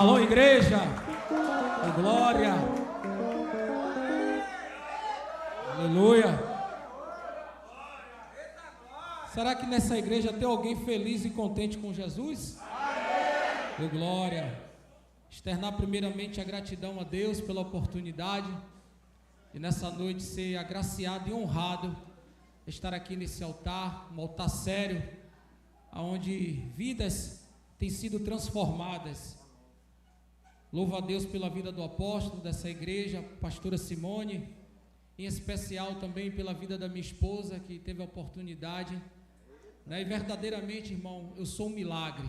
Alô, igreja, oh, glória, aleluia. Será que nessa igreja tem alguém feliz e contente com Jesus? Oh, glória. Externar primeiramente a gratidão a Deus pela oportunidade de nessa noite ser agraciado e honrado, estar aqui nesse altar, um altar sério, onde vidas têm sido transformadas. Louvo a Deus pela vida do apóstolo dessa igreja, pastora Simone, em especial também pela vida da minha esposa, que teve a oportunidade, né? E verdadeiramente, irmão, eu sou um milagre,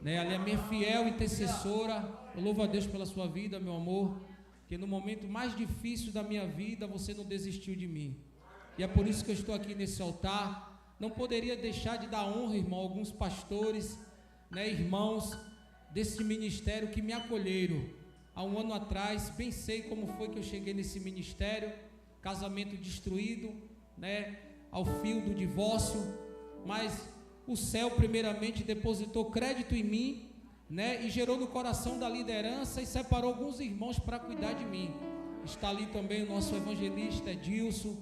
né? Ela é minha fiel intercessora. Eu louvo a Deus pela sua vida, meu amor, que no momento mais difícil da minha vida, você não desistiu de mim, e é por isso que eu estou aqui nesse altar. Não poderia deixar de dar honra, irmão, a alguns pastores, né, irmãos desse ministério que me acolheram há um ano atrás. Bem sei como foi que eu cheguei nesse ministério, casamento destruído, né, ao fio do divórcio, mas o céu primeiramente depositou crédito em mim, né, e gerou no coração da liderança e separou alguns irmãos para cuidar de mim. Está ali também o nosso evangelista Edilson,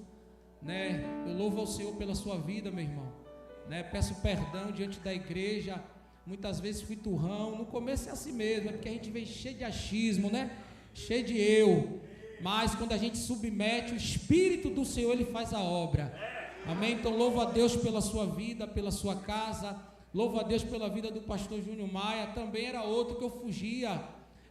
né? Eu louvo ao Senhor pela sua vida, meu irmão, né? Peço perdão diante da igreja. Muitas vezes fui turrão. No começo é assim mesmo, é porque a gente vem cheio de achismo, né? Cheio de eu. Mas quando a gente submete, o Espírito do Senhor, Ele faz a obra. Amém? Então louvo a Deus pela sua vida, pela sua casa. Louvo a Deus pela vida do pastor Júnior Maia. Também era outro que eu fugia.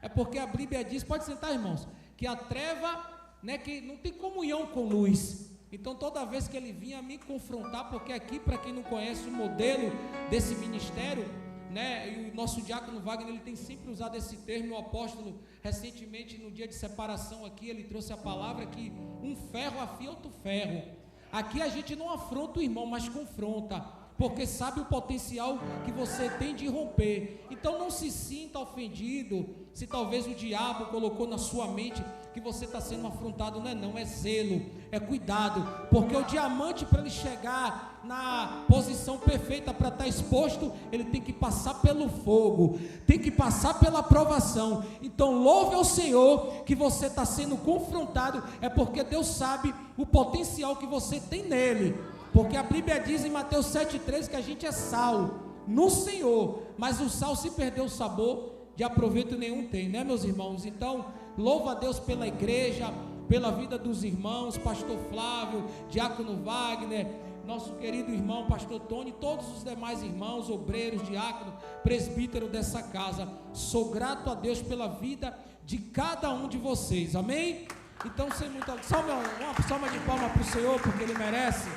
É porque a Bíblia diz, pode sentar, irmãos, que a treva, né, que não tem comunhão com luz. Então toda vez que ele vinha me confrontar, porque aqui, para quem não conhece o modelo desse ministério, né, e o nosso diácono Wagner, ele tem sempre usado esse termo. O apóstolo, recentemente, no dia de separação aqui, ele trouxe a palavra que um ferro afia outro ferro. Aqui a gente não afronta o irmão, mas confronta, porque sabe o potencial que você tem de romper. Então não se sinta ofendido se talvez o diabo colocou na sua mente que você está sendo afrontado. Não, é zelo, é cuidado, porque o diamante, para ele chegar na posição perfeita para estar exposto, ele tem que passar pelo fogo, tem que passar pela provação. Então louve ao Senhor que você está sendo confrontado, é porque Deus sabe o potencial que você tem nele. Porque a Bíblia diz em Mateus 7,13 que a gente é sal no Senhor, mas o sal, se perder o sabor, de aproveito nenhum tem, né, meus irmãos? Então, louvo a Deus pela igreja, pela vida dos irmãos, pastor Flávio, diácono Wagner, nosso querido irmão pastor Tony, todos os demais irmãos, obreiros, diácono, presbítero dessa casa. Sou grato a Deus pela vida de cada um de vocês, amém? Então, sem muita, só uma salva de palmas para o Senhor, porque Ele merece.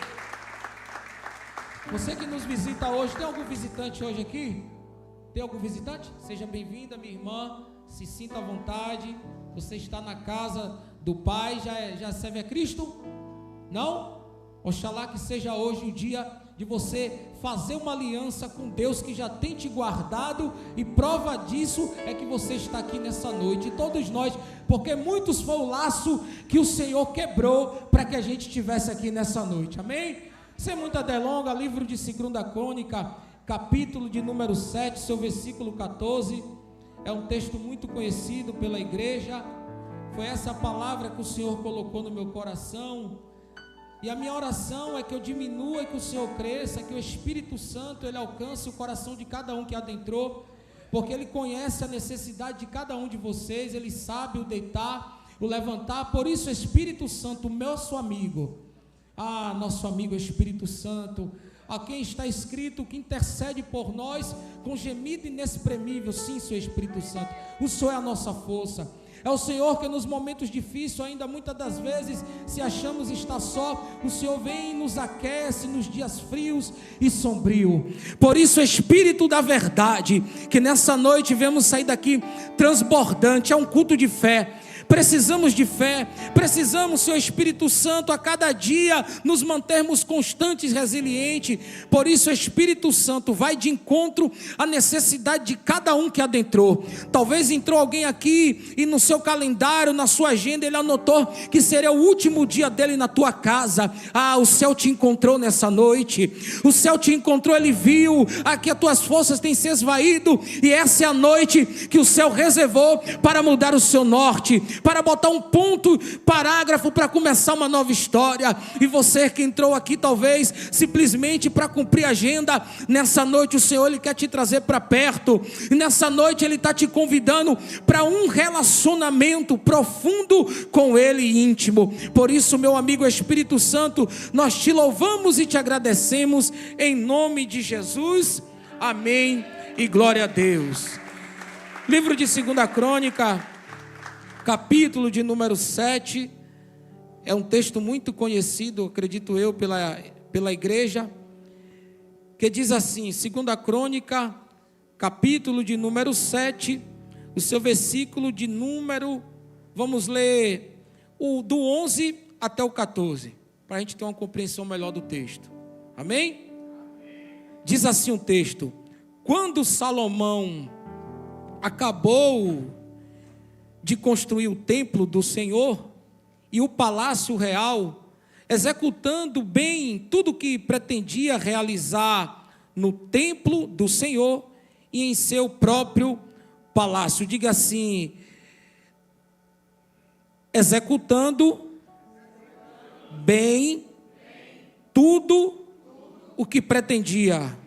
Você que nos visita hoje, tem algum visitante hoje aqui? Tem algum visitante? Seja bem-vinda, minha irmã, se sinta à vontade. Você está na casa do Pai, já serve a Cristo? Não? Oxalá que seja hoje o dia de você fazer uma aliança com Deus, que já tem te guardado, e prova disso é que você está aqui nessa noite, e todos nós, porque muitos foi o laço que o Senhor quebrou para que a gente estivesse aqui nessa noite, amém? Sem muita delonga, livro de 2 Crônica, capítulo de número 7, seu versículo 14, é um texto muito conhecido pela igreja. Foi essa palavra que o Senhor colocou no meu coração, e a minha oração é que eu diminua e que o Senhor cresça, que o Espírito Santo, Ele alcance o coração de cada um que adentrou, porque Ele conhece a necessidade de cada um de vocês, Ele sabe o deitar, o levantar. Por isso, Espírito Santo, nosso amigo, nosso amigo Espírito Santo, a quem está escrito que intercede por nós com gemido inexprimível. Sim, Senhor Espírito Santo, o Senhor é a nossa força. É o Senhor que nos momentos difíceis, ainda muitas das vezes, se achamos estar só, o Senhor vem e nos aquece nos dias frios e sombrios. Por isso, Espírito da verdade, que nessa noite vemos sair daqui transbordante. É um culto de fé, precisamos de fé, precisamos, Senhor Espírito Santo, a cada dia nos mantermos constantes e resilientes. Por isso, Espírito Santo, vai de encontro à necessidade de cada um que adentrou. Talvez entrou alguém aqui e no seu calendário, na sua agenda, ele anotou que seria o último dia dele na tua casa. O céu te encontrou nessa noite, o céu te encontrou, ele viu que as tuas forças têm se esvaído, e essa é a noite que o céu reservou para mudar o seu norte, para botar um ponto, parágrafo, para começar uma nova história. E você que entrou aqui talvez simplesmente para cumprir a agenda, nessa noite o Senhor, Ele quer te trazer para perto, e nessa noite Ele está te convidando para um relacionamento profundo com Ele, íntimo. Por isso, meu amigo Espírito Santo, nós te louvamos e te agradecemos em nome de Jesus, amém e glória a Deus. Livro de 2 Crônica, capítulo de número 7, é um texto muito conhecido, acredito eu, pela igreja, que diz assim, 2 Crônica, capítulo de número 7, o seu versículo de número, vamos ler do 11 até o 14, para a gente ter uma compreensão melhor do texto, amém? Diz assim o texto: quando Salomão acabou de construir o templo do Senhor e o palácio real, executando bem tudo que pretendia realizar no templo do Senhor e em seu próprio palácio. Diga assim: executando bem tudo o que pretendia.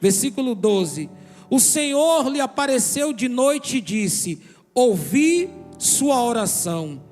Versículo 12: o Senhor lhe apareceu de noite e disse: ouvi sua oração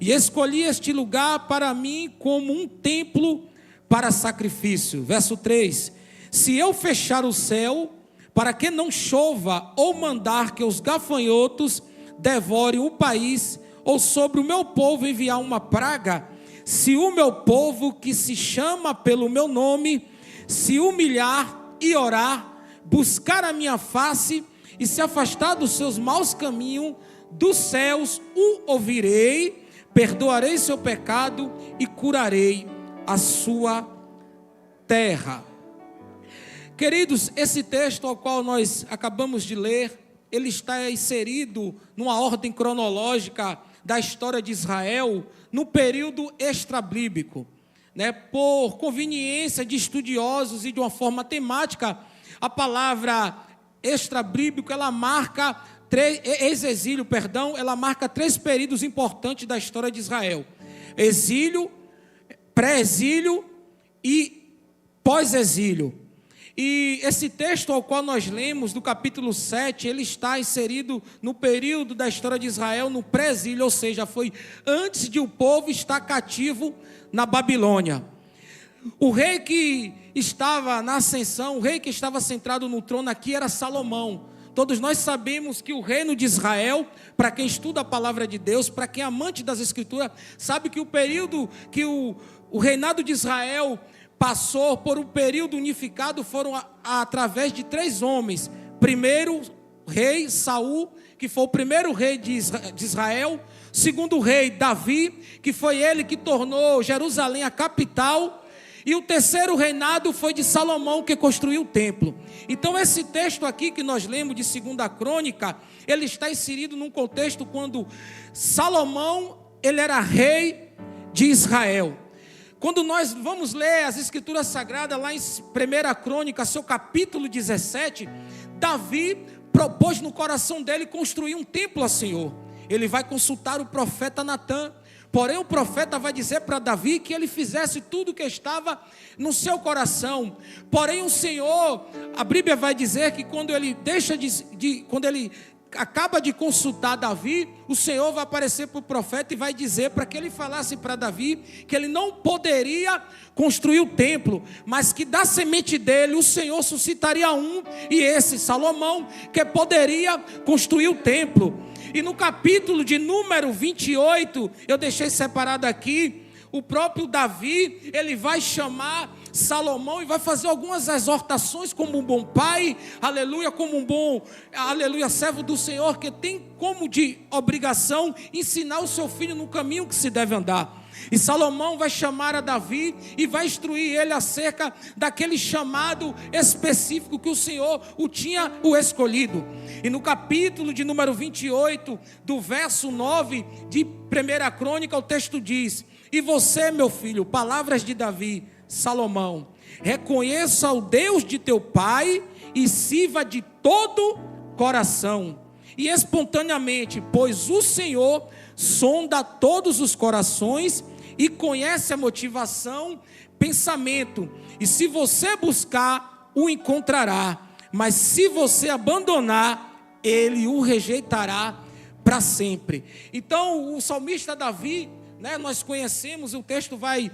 e escolhi este lugar para mim como um templo para sacrifício. Verso 3: se eu fechar o céu para que não chova, ou mandar que os gafanhotos devorem o país, ou sobre o meu povo enviar uma praga, se o meu povo que se chama pelo meu nome se humilhar e orar, buscar a minha face e se afastar dos seus maus caminhos, dos céus o ouvirei, perdoarei seu pecado e curarei a sua terra. Queridos, esse texto ao qual nós acabamos de ler, ele está inserido numa ordem cronológica da história de Israel, no período extrabíblico, né? Por conveniência de estudiosos e de uma forma temática, a palavra extrabíblico, ela marca ex-exílio, ela marca 3 períodos importantes da história de Israel: exílio, pré-exílio e pós-exílio. E esse texto ao qual nós lemos, do capítulo 7, ele está inserido no período da história de Israel, no pré-exílio, ou seja, foi antes de o povo estar cativo na Babilônia. O rei que estava na ascensão, o rei que estava centrado no trono aqui era Salomão. Todos nós sabemos que o reino de Israel, para quem estuda a palavra de Deus, para quem é amante das Escrituras, sabe que o período que o reinado de Israel passou por um período unificado foram através de 3 homens. Primeiro rei Saul, que foi o primeiro rei de Israel. Segundo rei Davi, que foi ele que tornou Jerusalém a capital. E o terceiro reinado foi de Salomão, que construiu o templo. Então esse texto aqui que nós lemos de 2 Crônica, ele está inserido num contexto quando Salomão, ele era rei de Israel. Quando nós vamos ler as Escrituras Sagradas, lá em 1 Crônica, seu capítulo 17, Davi propôs no coração dele construir um templo ao Senhor. Ele vai consultar o profeta Natã, porém o profeta vai dizer para Davi que ele fizesse tudo o que estava no seu coração. Porém o Senhor, a Bíblia vai dizer que quando ele quando ele acaba de consultar Davi, o Senhor vai aparecer para o profeta e vai dizer para que ele falasse para Davi que ele não poderia construir o templo, mas que da semente dele o Senhor suscitaria um, e esse Salomão, que poderia construir o templo. E no capítulo de número 28, eu deixei separado aqui, o próprio Davi, ele vai chamar Salomão e vai fazer algumas exortações como um bom pai, aleluia, como um bom, aleluia, servo do Senhor, que tem como de obrigação ensinar o seu filho no caminho que se deve andar. E Salomão vai chamar a Davi e vai instruir ele acerca daquele chamado específico que o Senhor tinha escolhido. E no capítulo de número 28, do verso 9 de 1 Crônica, o texto diz: e você, meu filho, palavras de Davi, Salomão, reconheça o Deus de teu pai e sirva de todo coração e espontaneamente, pois o Senhor sonda todos os corações e conhece a motivação, pensamento, e se você buscar, o encontrará, mas se você abandonar, ele o rejeitará para sempre. Então o salmista Davi, nós conhecemos, o texto vai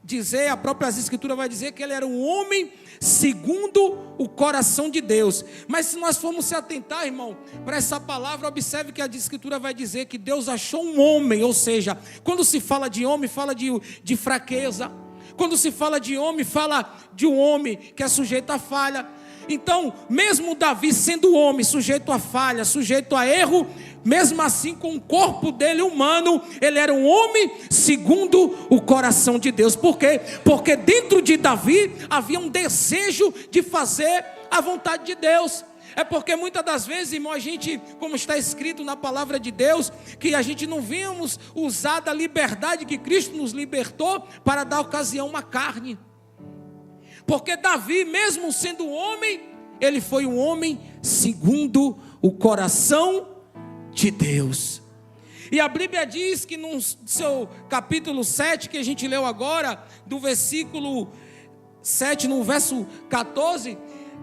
dizer, a própria Escritura vai dizer que ele era um homem segundo o coração de Deus. Mas se nós formos se atentar, irmão, para essa palavra, observe que a Escritura vai dizer que Deus achou um homem, ou seja, quando se fala de homem, fala de fraqueza. Quando se fala de homem, fala de um homem que é sujeito a falha. Então, mesmo Davi sendo homem, sujeito a falha, sujeito a erro, mesmo assim com o corpo dele humano, ele era um homem segundo o coração de Deus. Por quê? Porque dentro de Davi havia um desejo de fazer a vontade de Deus. É porque muitas das vezes, irmão, a gente, como está escrito na palavra de Deus, que a gente não vemos usar da liberdade que Cristo nos libertou para dar ocasião à carne. Porque Davi, mesmo sendo homem, ele foi um homem segundo o coração de Deus. E a Bíblia diz que no seu capítulo 7, que a gente leu agora, do versículo 7, no verso 14,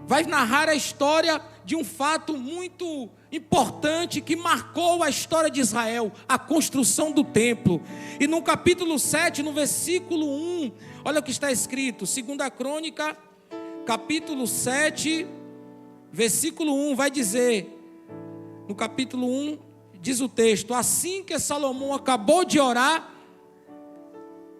vai narrar a história de um fato muito importante que marcou a história de Israel, a construção do templo. E no capítulo 7, no versículo 1, olha o que está escrito, 2 Crônica, capítulo 7, versículo 1, vai dizer, no capítulo 1, diz o texto: assim que Salomão acabou de orar,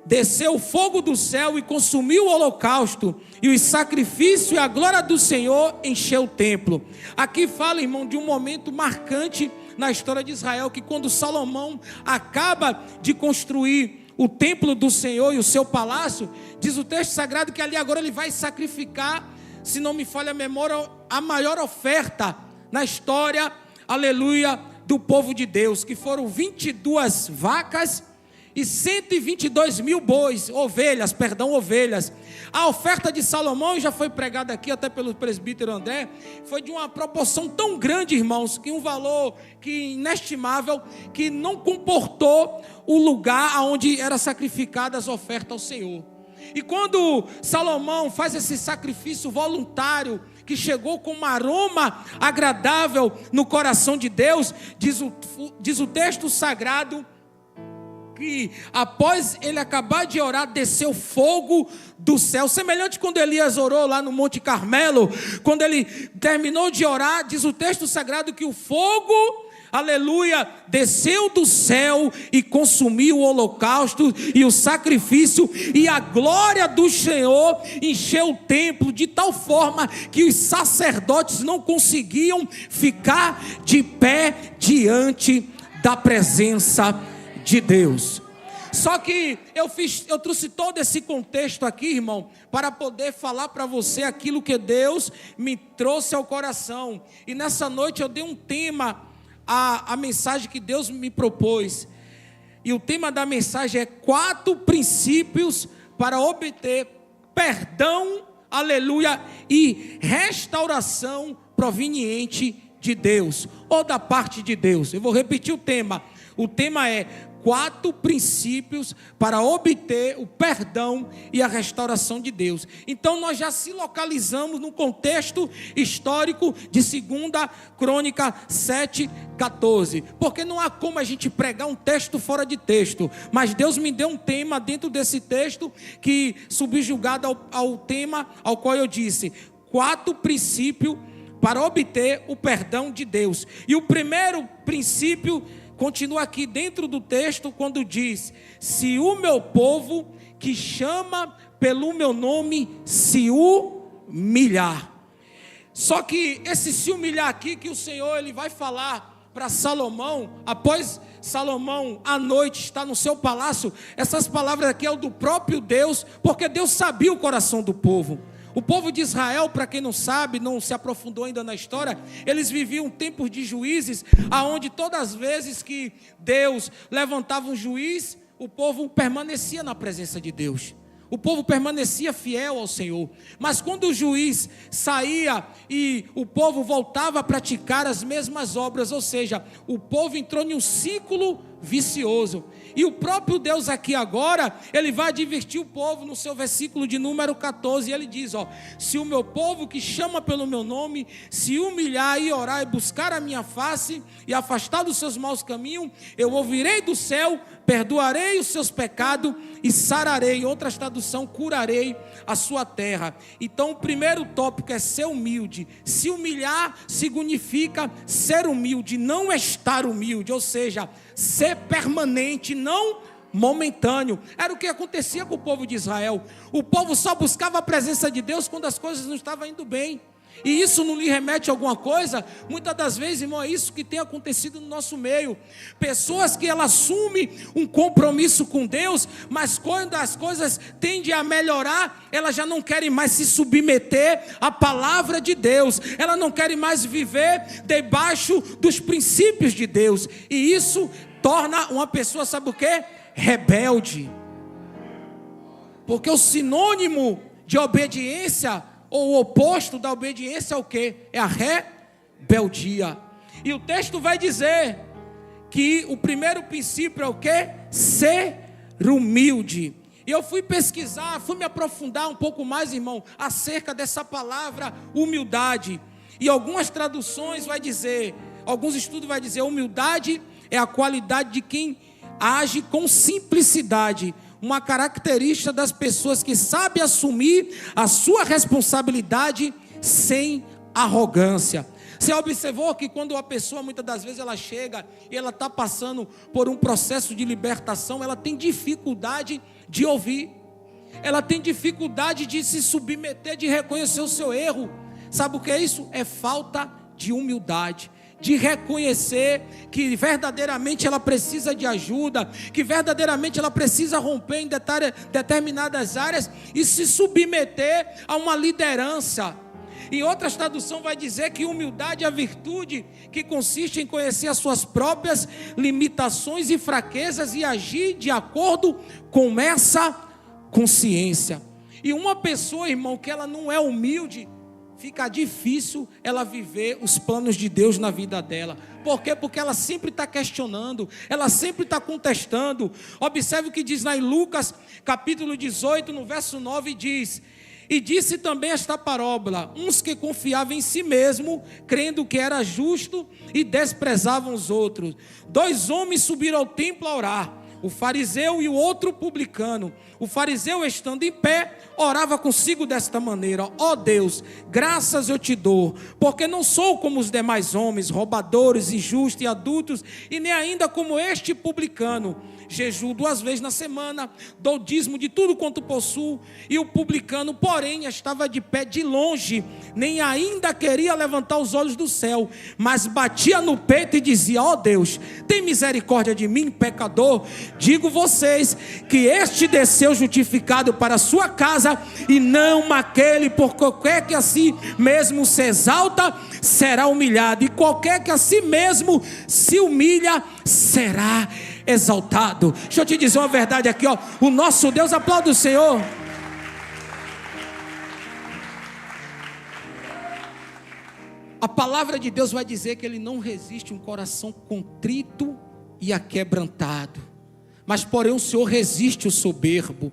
desceu o fogo do céu e consumiu o holocausto, e os sacrifícios, e a glória do Senhor encheu o templo. Aqui fala, irmão, de um momento marcante na história de Israel, que quando Salomão acaba de construir o templo do Senhor e o seu palácio, diz o texto sagrado que ali agora ele vai sacrificar, se não me falha a memória, a maior oferta na história, aleluia, do povo de Deus, que foram 22 vacas e 122 mil ovelhas. A oferta de Salomão, já foi pregada aqui até pelo presbítero André, foi de uma proporção tão grande, irmãos, que um valor inestimável, que não comportou o lugar onde era sacrificada as ofertas ao Senhor. E quando Salomão faz esse sacrifício voluntário, que chegou com um aroma agradável no coração de Deus, diz o texto sagrado, que após ele acabar de orar, desceu fogo do céu, semelhante quando Elias orou lá no Monte Carmelo. Quando ele terminou de orar, diz o texto sagrado que o fogo, aleluia, desceu do céu e consumiu o holocausto e o sacrifício, e a glória do Senhor encheu o templo de tal forma que os sacerdotes não conseguiam ficar de pé diante da presença de Deus. Só que eu trouxe todo esse contexto aqui, irmão, para poder falar para você aquilo que Deus me trouxe ao coração. E nessa noite eu dei um tema a mensagem que Deus me propôs. E o tema da mensagem é 4 princípios para obter perdão, aleluia, e restauração proveniente de Deus, ou da parte de Deus. Eu vou repetir o tema. O tema é 4 princípios para obter o perdão e a restauração de Deus. Então nós já se localizamos no contexto histórico de 2 Crônica 7:14. Porque não há como a gente pregar um texto fora de texto. Mas Deus me deu um tema dentro desse texto que subjugado ao tema ao qual eu disse 4 princípios para obter o perdão de Deus. E o primeiro princípio continua aqui dentro do texto quando diz: se o meu povo que chama pelo meu nome se humilhar. Só que esse se humilhar aqui que o Senhor ele vai falar para Salomão, após Salomão à noite está no seu palácio, essas palavras aqui é do próprio Deus, porque Deus sabia o coração do povo. O povo de Israel, para quem não sabe, não se aprofundou ainda na história, eles viviam tempos de juízes, aonde todas as vezes que Deus levantava um juiz, o povo permanecia na presença de Deus. O povo permanecia fiel ao Senhor. Mas quando o juiz saía e o povo voltava a praticar as mesmas obras, ou seja, o povo entrou em um ciclo vicioso. E o próprio Deus aqui agora, ele vai advertir o povo no seu versículo de número 14, e ele diz, se o meu povo que chama pelo meu nome, se humilhar e orar e buscar a minha face, e afastar dos seus maus caminhos, eu ouvirei do céu, perdoarei os seus pecados, e sararei, em outras traduções, curarei a sua terra. Então o primeiro tópico é ser humilde. Se humilhar significa ser humilde, não estar humilde, ou seja, ser permanente, não momentâneo. Era o que acontecia com o povo de Israel. O povo só buscava a presença de Deus quando as coisas não estavam indo bem. E isso não lhe remete a alguma coisa? Muitas das vezes, irmão, é isso que tem acontecido no nosso meio. Pessoas que elas assumem um compromisso com Deus, mas quando as coisas tendem a melhorar, elas já não querem mais se submeter à palavra de Deus. Elas não querem mais viver debaixo dos princípios de Deus. E isso torna uma pessoa, sabe o quê? Rebelde. Porque o sinônimo de obediência, ou o oposto da obediência é o quê? É a rebeldia. E o texto vai dizer que o primeiro princípio é o quê? Ser humilde. E eu fui pesquisar, fui me aprofundar um pouco mais, irmão, acerca dessa palavra humildade. E algumas traduções vai dizer, alguns estudos vai dizer, humildade é a qualidade de quem age com simplicidade. Uma característica das pessoas que sabem assumir a sua responsabilidade sem arrogância. Você observou que quando uma pessoa, muitas das vezes, ela chega e ela está passando por um processo de libertação, ela tem dificuldade de ouvir, ela tem dificuldade de se submeter, de reconhecer o seu erro. Sabe o que é isso? É falta de humildade. De reconhecer que verdadeiramente ela precisa de ajuda, que verdadeiramente ela precisa romper em determinadas áreas e se submeter a uma liderança. Em outras traduções vai dizer que humildade é a virtude que consiste em conhecer as suas próprias limitações e fraquezas e agir de acordo com essa consciência. E uma pessoa, irmão, que ela não é humilde, fica difícil ela viver os planos de Deus na vida dela. Por quê? Porque ela sempre está questionando, ela sempre está contestando. Observe o que diz lá em Lucas, capítulo 18, no verso 9, diz: e disse também esta parábola: uns que confiavam em si mesmo, crendo que era justo, e desprezavam os outros. 2 homens subiram ao templo a orar, o fariseu e o outro publicano. O fariseu, estando em pé, orava consigo desta maneira: ó Deus, graças eu te dou, porque não sou como os demais homens, roubadores, injustos e adúlteros, e nem ainda como este publicano. Jejuo 2 vezes na semana, dou dízimo de tudo quanto possuo. E o publicano, porém, estava de pé de longe, nem ainda queria levantar os olhos do céu, mas batia no peito e dizia: ó Deus, tem misericórdia de mim, pecador. Digo vocês que este desceu justificado para a sua casa, e não aquele, por qualquer que a si mesmo se exalta, será humilhado, e qualquer que a si mesmo se humilha, será exaltado. Deixa eu te dizer uma verdade aqui, ó. O nosso Deus, aplaude o Senhor. A palavra de Deus vai dizer que Ele não resiste um coração contrito e aquebrantado, mas porém o Senhor resiste o soberbo.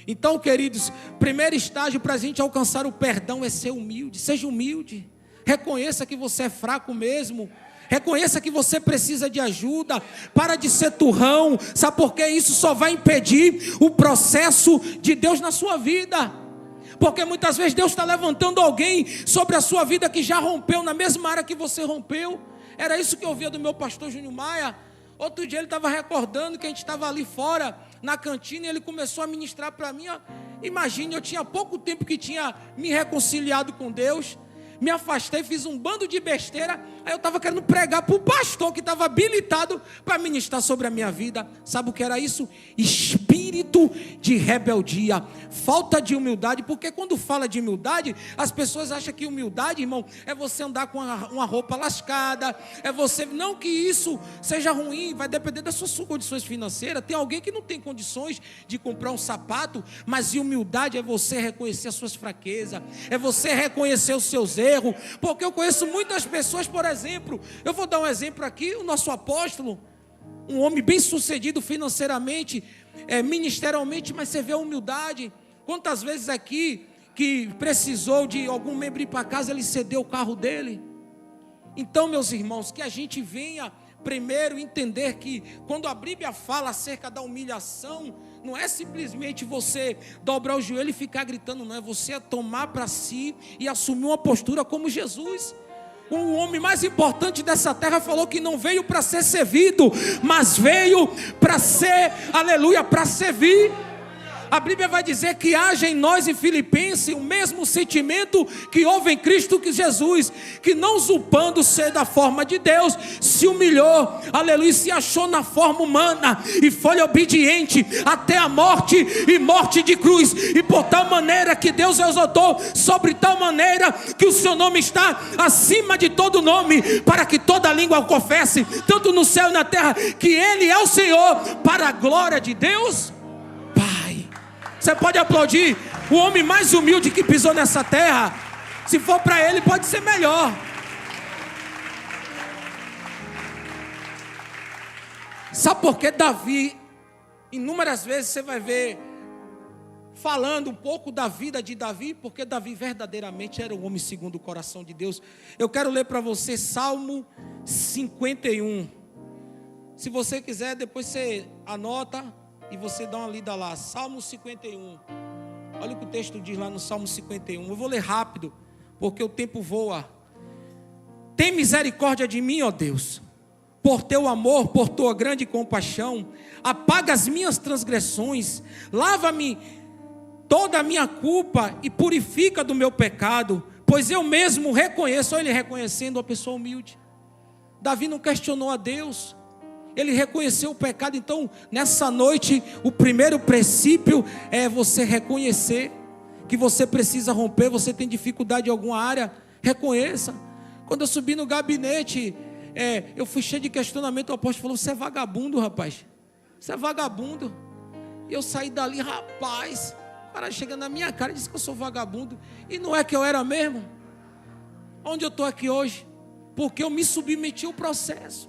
Então, queridos, primeiro estágio para a gente alcançar o perdão é ser humilde. Seja humilde, reconheça que você é fraco mesmo, reconheça que você precisa de ajuda. Para de ser turrão. Sabe por quê? Isso só vai impedir o processo de Deus na sua vida. Porque muitas vezes Deus está levantando alguém sobre a sua vida que já rompeu na mesma área que você rompeu. Era isso que eu ouvia do meu pastor Júnior Maia. Outro dia ele estava recordando que a gente estava ali fora, na cantina, e ele começou a ministrar para mim, ó, Imagine, eu tinha pouco tempo que tinha me reconciliado com Deus, me afastei, fiz um bando de besteira. Aí eu estava querendo pregar para o pastor que estava habilitado para ministrar sobre a minha vida. Sabe o que era isso? Espírito de rebeldia, falta de humildade. Porque quando fala de humildade, as pessoas acham que humildade, irmão, é você andar com uma roupa lascada, é você, não que isso seja ruim, vai depender das suas condições financeiras. Tem alguém que não tem condições de comprar um sapato, mas humildade é você reconhecer as suas fraquezas, é você reconhecer os seus erros. Porque eu conheço muitas pessoas, por exemplo, eu vou dar um exemplo aqui, o nosso apóstolo, um homem bem sucedido financeiramente, ministerialmente, mas você vê a humildade. Quantas vezes aqui que precisou de algum membro ir para casa, ele cedeu o carro dele. Então, meus irmãos, que a gente venha primeiro entender que quando a Bíblia fala acerca da humilhação, não é simplesmente você dobrar o joelho e ficar gritando, não, é você tomar para si e assumir uma postura como Jesus. O homem mais importante dessa terra falou que não veio para ser servido, mas veio para ser, aleluia, para servir. A Bíblia vai dizer que haja em nós, em Filipenses, o mesmo sentimento que houve em Cristo Jesus, que não usurpando ser da forma de Deus, se humilhou, aleluia, se achou na forma humana, e foi obediente até a morte, e morte de cruz, e por tal maneira que Deus exaltou, sobre tal maneira que o seu nome está acima de todo nome, para que toda língua o confesse, tanto no céu e na terra, que Ele é o Senhor, para a glória de Deus. Você pode aplaudir o homem mais humilde que pisou nessa terra. Se for para ele, pode ser melhor. Sabe por que Davi, inúmeras vezes você vai ver, falando um pouco da vida de Davi, porque Davi verdadeiramente era um homem segundo o coração de Deus. Eu quero ler para você Salmo 51. Se você quiser, depois você anota e você dá uma lida lá, Salmo 51. Olha o que o texto diz lá no Salmo 51. Eu vou ler rápido, porque o tempo voa. Tem misericórdia de mim, ó Deus, por teu amor, por tua grande compaixão. Apaga as minhas transgressões, lava-me toda a minha culpa e purifica do meu pecado, pois eu mesmo reconheço. Olha ele reconhecendo uma pessoa humilde. Davi não questionou a Deus, ele reconheceu o pecado. Então, nessa noite, o primeiro princípio é você reconhecer que você precisa romper. Você tem dificuldade em alguma área, reconheça. Quando eu subi no gabinete, eu fui cheio de questionamento. O apóstolo falou: você é vagabundo, rapaz, você é vagabundo. E eu saí dali, rapaz, o cara chega na minha cara e disse que eu sou vagabundo. E não é que eu era mesmo? Onde eu estou aqui hoje? Porque eu me submeti ao processo.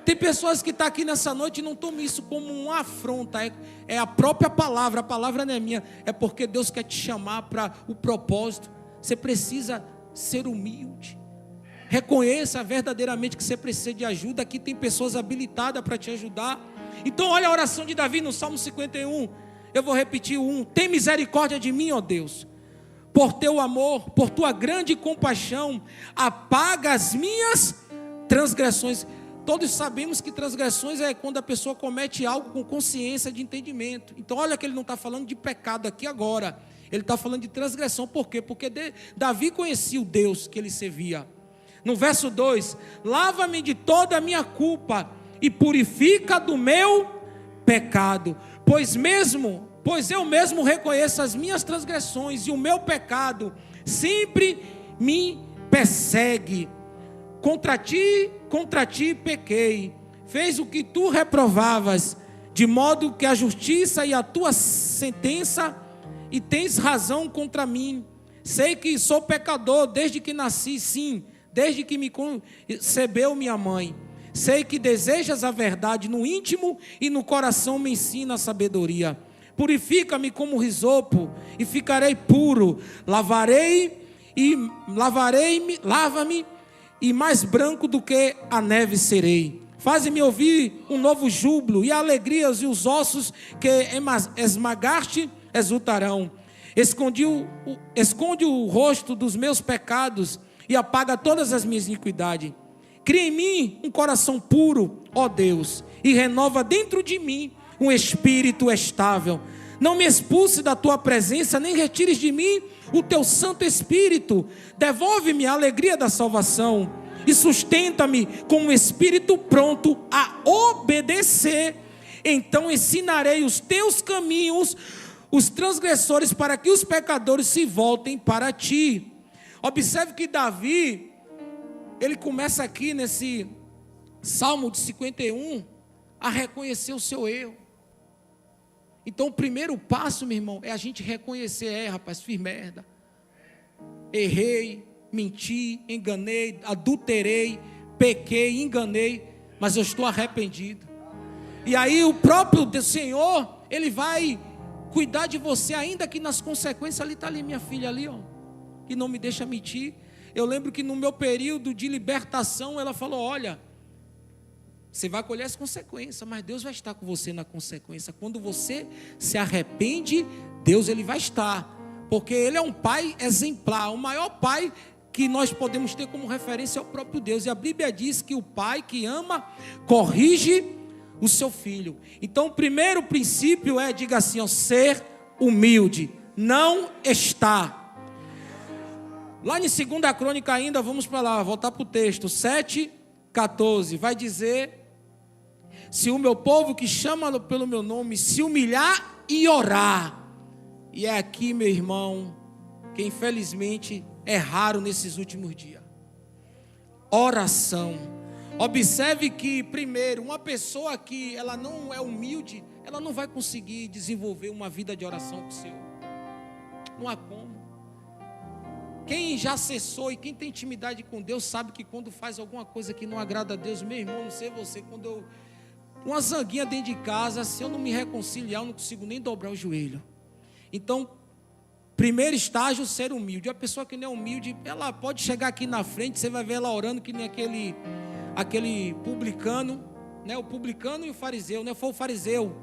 Tem pessoas que estão aqui nessa noite e não tomam isso como uma afronta. É a própria palavra. A palavra não é minha. É porque Deus quer te chamar para o propósito. Você precisa ser humilde. Reconheça verdadeiramente que você precisa de ajuda. Aqui tem pessoas habilitadas para te ajudar. Então olha a oração de Davi no Salmo 51. Eu vou repetir o 1. Tem misericórdia de mim, ó Deus, por teu amor, por tua grande compaixão. Apaga as minhas transgressões. Todos sabemos que transgressões é quando a pessoa comete algo com consciência de entendimento. Então olha que ele não está falando de pecado aqui agora. Ele está falando de transgressão. Por quê? Porque Davi conhecia o Deus que ele servia. No verso 2: lava-me de toda a minha culpa e purifica do meu pecado. Pois eu mesmo reconheço as minhas transgressões, e o meu pecado sempre me persegue. Contra ti pequei, fez o que tu reprovavas, de modo que a justiça e a tua sentença, e tens razão contra mim. Sei que sou pecador desde que nasci, sim, desde que me concebeu minha mãe. Sei que desejas a verdade no íntimo, e no coração me ensina a sabedoria. Purifica-me como risopo e ficarei puro. Lava-me e mais branco do que a neve serei. Faze-me ouvir um novo júbilo, e alegrias, e os ossos que esmagaste exultarão. Esconde o rosto dos meus pecados e apaga todas as minhas iniquidades. Cria em mim um coração puro, ó Deus, e renova dentro de mim um espírito estável. Não me expulse da tua presença, nem retires de mim o teu Santo Espírito. Devolve-me a alegria da salvação e sustenta-me com um espírito pronto a obedecer. Então ensinarei os teus caminhos, os transgressores, para que os pecadores se voltem para ti. Observe que Davi, ele começa aqui nesse Salmo de 51 a reconhecer o seu erro. Então o primeiro passo, meu irmão, é a gente reconhecer: rapaz, fiz merda, errei, menti, enganei, adulterei, pequei, enganei, mas eu estou arrependido. E aí o próprio Senhor, Ele vai cuidar de você, ainda que nas consequências. Ali está ali minha filha ali, ó, que não me deixa mentir. Eu lembro que no meu período de libertação, ela falou: olha, você vai colher as consequências, mas Deus vai estar com você na consequência. Quando você se arrepende, Deus, Ele vai estar, porque Ele é um pai exemplar. O maior pai que nós podemos ter como referência é o próprio Deus. E a Bíblia diz que o pai que ama, corrige o seu filho. Então o primeiro princípio é, diga assim, ó, ser humilde. Não está. Lá em 2 Crônica ainda, vamos para lá, voltar para o texto, 7:14, vai dizer: se o meu povo que chama pelo meu nome se humilhar e orar. E é aqui, meu irmão, que infelizmente é raro nesses últimos dias. Oração. Observe que, primeiro, uma pessoa que ela não é humilde, ela não vai conseguir desenvolver uma vida de oração com o Senhor. Não há como. Quem já acessou e quem tem intimidade com Deus sabe que quando faz alguma coisa que não agrada a Deus, meu irmão, não sei você, quando eu... uma zanguinha dentro de casa, se eu não me reconciliar, eu não consigo nem dobrar o joelho. Então, primeiro estágio, ser humilde. A pessoa que não é humilde, ela pode chegar aqui na frente, você vai ver ela orando que nem aquele publicano, né? O publicano e o fariseu, né? Foi o fariseu.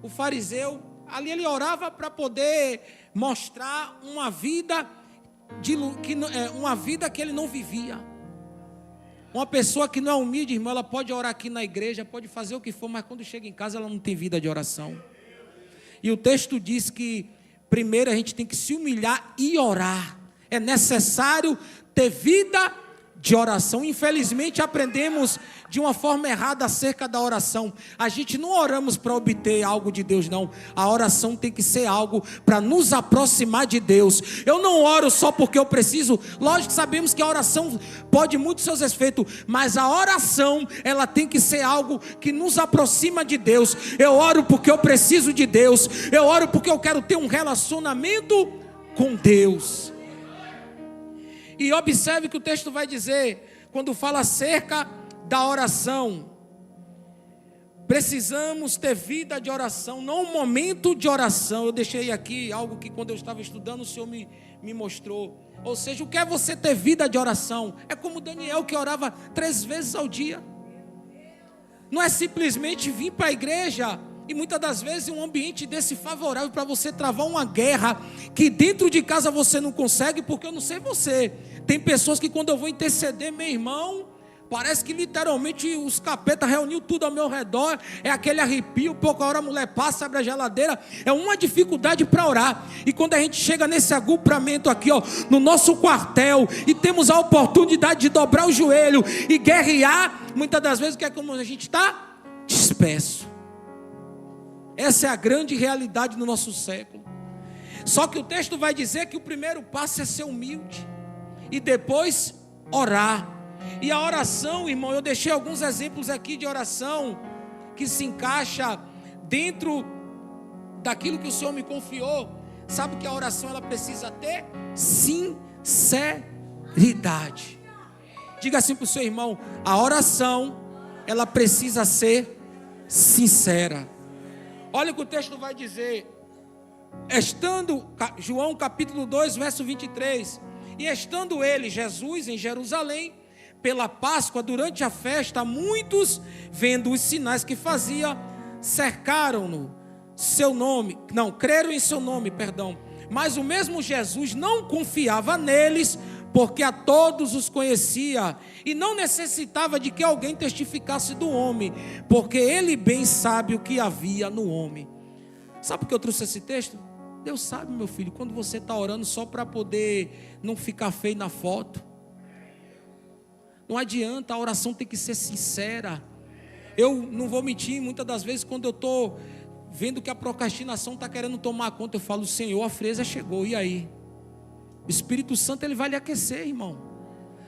O fariseu, ali ele orava para poder mostrar uma vida uma vida que ele não vivia. Uma pessoa que não é humilde, irmão, ela pode orar aqui na igreja, pode fazer o que for, mas quando chega em casa ela não tem vida de oração. E o texto diz que primeiro a gente tem que se humilhar e orar. É necessário ter vida de oração. Infelizmente aprendemos de uma forma errada acerca da oração. A gente não oramos para obter algo de Deus, não. A oração tem que ser algo para nos aproximar de Deus. Eu não oro só porque eu preciso. Lógico que sabemos que a oração pode muito seus efeitos, mas a oração, ela tem que ser algo que nos aproxima de Deus. Eu oro porque eu preciso de Deus. Eu oro porque eu quero ter um relacionamento com Deus. E observe que o texto vai dizer, quando fala acerca da oração, precisamos ter vida de oração, não um momento de oração. Eu deixei aqui algo que quando eu estava estudando o Senhor me mostrou. Ou seja, o que é você ter vida de oração? É como Daniel, que orava 3 vezes ao dia. Não é simplesmente vir para a igreja e muitas das vezes um ambiente desse favorável para você travar uma guerra que dentro de casa você não consegue, porque eu não sei você. Tem pessoas que quando eu vou interceder, meu irmão, parece que literalmente os capetas reuniu tudo ao meu redor. É aquele arrepio, pouca hora a mulher passa, abre a geladeira. É uma dificuldade para orar. E quando a gente chega nesse agrupamento aqui, ó, no nosso quartel, e temos a oportunidade de dobrar o joelho e guerrear, muitas das vezes o que é como a gente está? Disperso. Essa é a grande realidade do nosso século. Só que o texto vai dizer que o primeiro passo é ser humilde e depois orar. E a oração, irmão, eu deixei alguns exemplos aqui de oração que se encaixa dentro daquilo que o Senhor me confiou. Sabe que a oração ela precisa ter sinceridade. Diga assim para o seu irmão: a oração ela precisa ser sincera. Olha o que o texto vai dizer. Estando, João capítulo 2, verso 23. E estando ele, Jesus, em Jerusalém, pela Páscoa, durante a festa, muitos, vendo os sinais que fazia, cercaram-no, creram em seu nome, perdão. Mas o mesmo Jesus não confiava neles, porque a todos os conhecia, e não necessitava de que alguém testificasse do homem, porque ele bem sabe o que havia no homem. Sabe por que eu trouxe esse texto? Deus sabe, meu filho, quando você está orando só para poder não ficar feio na foto. Não adianta, a oração tem que ser sincera. Eu não vou mentir, muitas das vezes quando eu estou vendo que a procrastinação está querendo tomar conta, eu falo, Senhor, a fresa chegou, e aí? O Espírito Santo, ele vai lhe aquecer, irmão.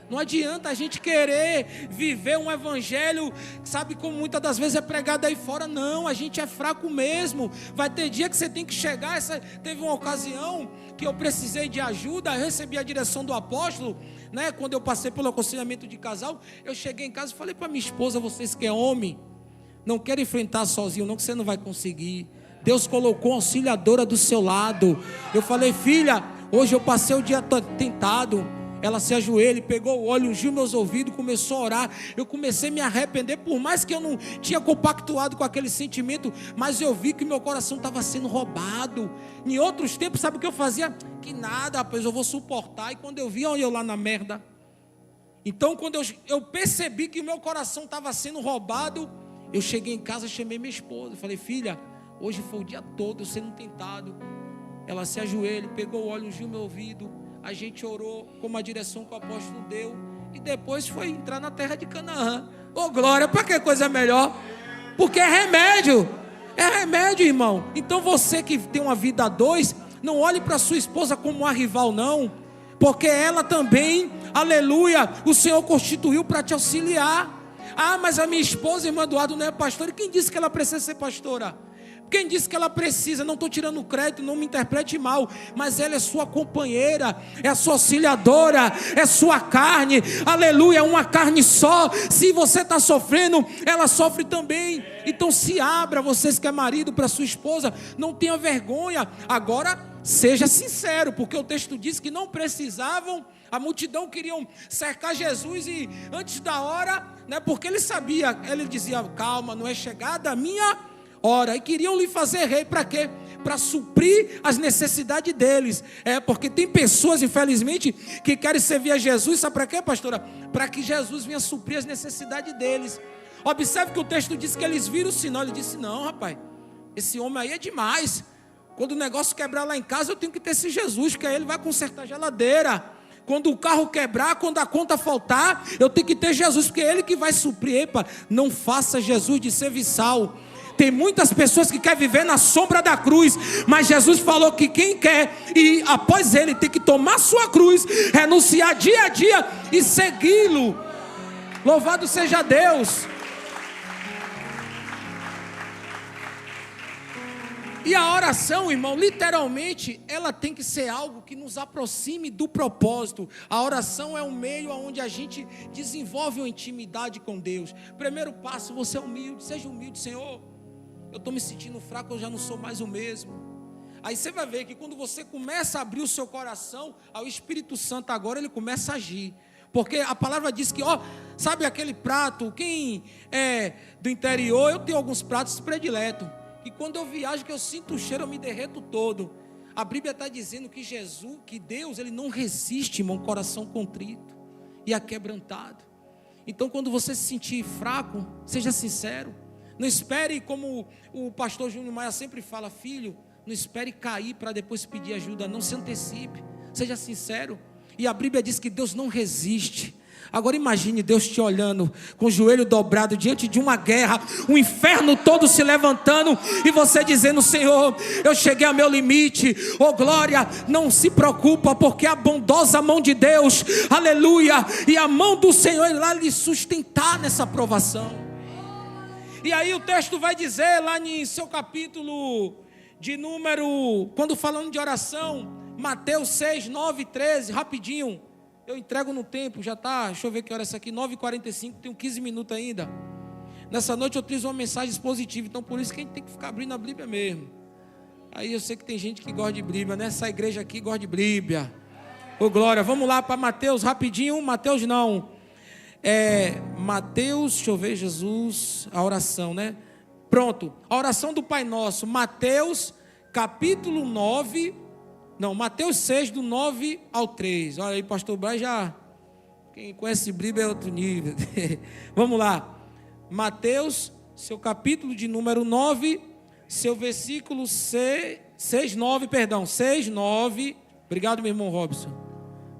Não adianta a gente querer viver um evangelho, sabe, como muitas das vezes é pregado aí fora. Não, a gente é fraco mesmo. Vai ter dia que você tem que chegar. Teve uma ocasião que eu precisei de ajuda, eu recebi a direção do apóstolo, né? Quando eu passei pelo aconselhamento de casal, eu cheguei em casa e falei para minha esposa, vocês que é homem, não quero enfrentar sozinho não, que você não vai conseguir. Deus colocou uma auxiliadora do seu lado. Eu falei, filha, hoje eu passei o dia tentado. Ela se ajoelha, pegou o óleo, ungiu meus ouvidos, começou a orar. Eu comecei a me arrepender, por mais que eu não tinha compactuado com aquele sentimento, mas eu vi que meu coração estava sendo roubado. Em outros tempos, sabe o que eu fazia? Que nada, rapaz, eu vou suportar. E quando eu vi, olha eu lá na merda. Então, quando eu percebi que meu coração estava sendo roubado, eu cheguei em casa, chamei minha esposa, falei, filha, hoje foi o dia todo eu sendo tentado. Ela se ajoelha, pegou o óleo, ungiu meu ouvido. A gente orou como a direção que o apóstolo deu. E depois foi entrar na terra de Canaã. Ô glória, para que coisa melhor? Porque é remédio. É remédio, irmão. Então você que tem uma vida a dois, não olhe para sua esposa como uma rival, não. Porque ela também, aleluia, o Senhor constituiu para te auxiliar. Ah, mas a minha esposa, irmã Eduardo, não é pastora. E quem disse que ela precisa ser pastora? Quem disse que ela precisa? Não estou tirando crédito, não me interprete mal, mas ela é sua companheira, é a sua auxiliadora, é sua carne, aleluia, é uma carne só. Se você está sofrendo, ela sofre também. Então se abra, vocês que é marido, para sua esposa, não tenha vergonha. Agora seja sincero, porque o texto diz que não precisavam. A multidão queriam cercar Jesus e antes da hora, né, porque ele sabia, ele dizia, calma, não é chegada a minha hora. E queriam lhe fazer rei para quê? Para suprir as necessidades deles. Porque tem pessoas, infelizmente, que querem servir a Jesus. Sabe para quê, pastora? Para que Jesus venha suprir as necessidades deles. Observe que o texto diz que eles viram o sinal. Ele disse, não, rapaz, esse homem aí é demais. Quando o negócio quebrar lá em casa, eu tenho que ter esse Jesus, que aí ele vai consertar a geladeira. Quando o carro quebrar, quando a conta faltar, eu tenho que ter Jesus, porque é ele que vai suprir. Epa, não faça Jesus de serviçal. Tem muitas pessoas que querem viver na sombra da cruz, mas Jesus falou que quem quer ir após ele tem que tomar sua cruz, renunciar dia a dia e segui-lo. Louvado seja Deus. E a oração, irmão, literalmente, ela tem que ser algo que nos aproxime do propósito. A oração é um meio onde a gente desenvolve uma intimidade com Deus. Primeiro passo, você é humilde, seja humilde, Senhor. Eu estou me sentindo fraco, eu já não sou mais o mesmo. Aí você vai ver que quando você começa a abrir o seu coração ao Espírito Santo agora, ele começa a agir. Porque a palavra diz que, sabe aquele prato, quem é do interior, eu tenho alguns pratos prediletos. E quando eu viajo, que eu sinto o cheiro, eu me derreto todo. A Bíblia está dizendo que que Deus, ele não resiste, irmão, coração contrito e aquebrantado. Então quando você se sentir fraco, seja sincero. Não espere, como o pastor Júnior Maia sempre fala, filho, não espere cair para depois pedir ajuda, não se antecipe, seja sincero. E a Bíblia diz que Deus não resiste. Agora imagine Deus te olhando com o joelho dobrado diante de uma guerra, o inferno todo se levantando e você dizendo, Senhor, eu cheguei ao meu limite. Oh glória, não se preocupa, porque a bondosa mão de Deus, aleluia, e a mão do Senhor irá lhe sustentar nessa provação. E aí o texto vai dizer lá em seu capítulo de número, quando falando de oração, Mateus 6, 9 e 13, rapidinho, eu entrego no tempo, já está, deixa eu ver que hora é essa aqui, 9h45, tenho 15 minutos ainda. Nessa noite eu fiz uma mensagem expositiva, então por isso que a gente tem que ficar abrindo a Bíblia mesmo. Aí eu sei que tem gente que gosta de Bíblia, né? Essa igreja aqui gosta de Bíblia. Ô glória, vamos lá para Mateus, rapidinho, Mateus não. Mateus, deixa eu ver, Jesus, a oração, né? Pronto, a oração do Pai Nosso, Mateus, capítulo 9, não, Mateus 6, do 9 ao 3. Olha aí, pastor Braz já, quem conhece Bíblia é outro nível. Vamos lá, Mateus, seu capítulo de número 9, Seu versículo 6, 9, perdão, 6, 9. Obrigado, meu irmão Robson.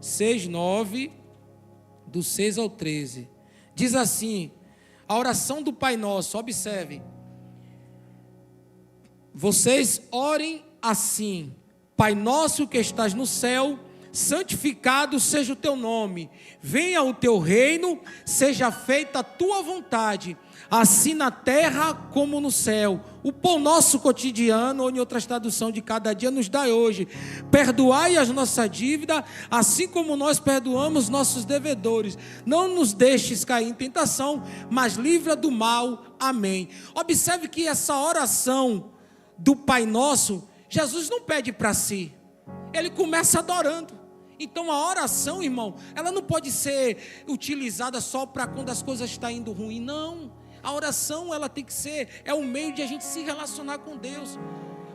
6, 9, do 6 ao 13. Diz assim, a oração do Pai Nosso, observe. Vocês orem assim: Pai nosso que estás no céu, santificado seja o teu nome, venha o teu reino, seja feita a tua vontade, assim na terra como no céu. O pão nosso cotidiano, ou em outra tradução de cada dia, nos dai hoje. Perdoai as nossas dívidas, assim como nós perdoamos nossos devedores. Não nos deixes cair em tentação, mas livra do mal. Amém. Observe que essa oração do Pai Nosso, Jesus não pede para si, ele começa adorando. Então a oração, irmão, ela não pode ser utilizada só para quando as coisas estão indo ruim, não. A oração, ela tem que ser, é um meio de a gente se relacionar com Deus.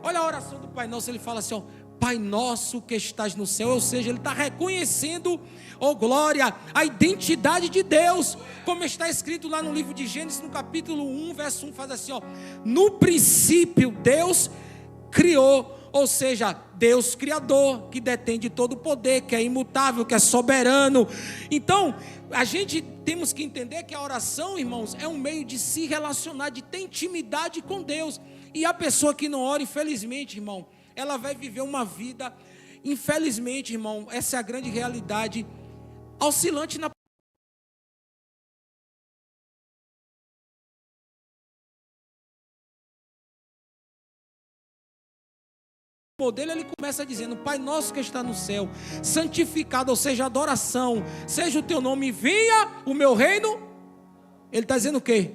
Olha a oração do Pai Nosso, ele fala assim, ó, Pai Nosso que estás no céu, ou seja, ele está reconhecendo, oh glória, a identidade de Deus, como está escrito lá no livro de Gênesis, no capítulo 1, verso 1, faz assim, ó, no princípio Deus criou, ou seja, Deus Criador, que detém de todo o poder, que é imutável, que é soberano. Então, a gente temos que entender que a oração, irmãos, é um meio de se relacionar, de ter intimidade com Deus. E a pessoa que não ora, infelizmente, irmão, ela vai viver uma vida, infelizmente, irmão, essa é a grande realidade, oscilante na dele. Ele começa dizendo, Pai nosso que está no céu, santificado, ou seja, adoração, seja o teu nome, venha o meu reino. Ele está dizendo o quê?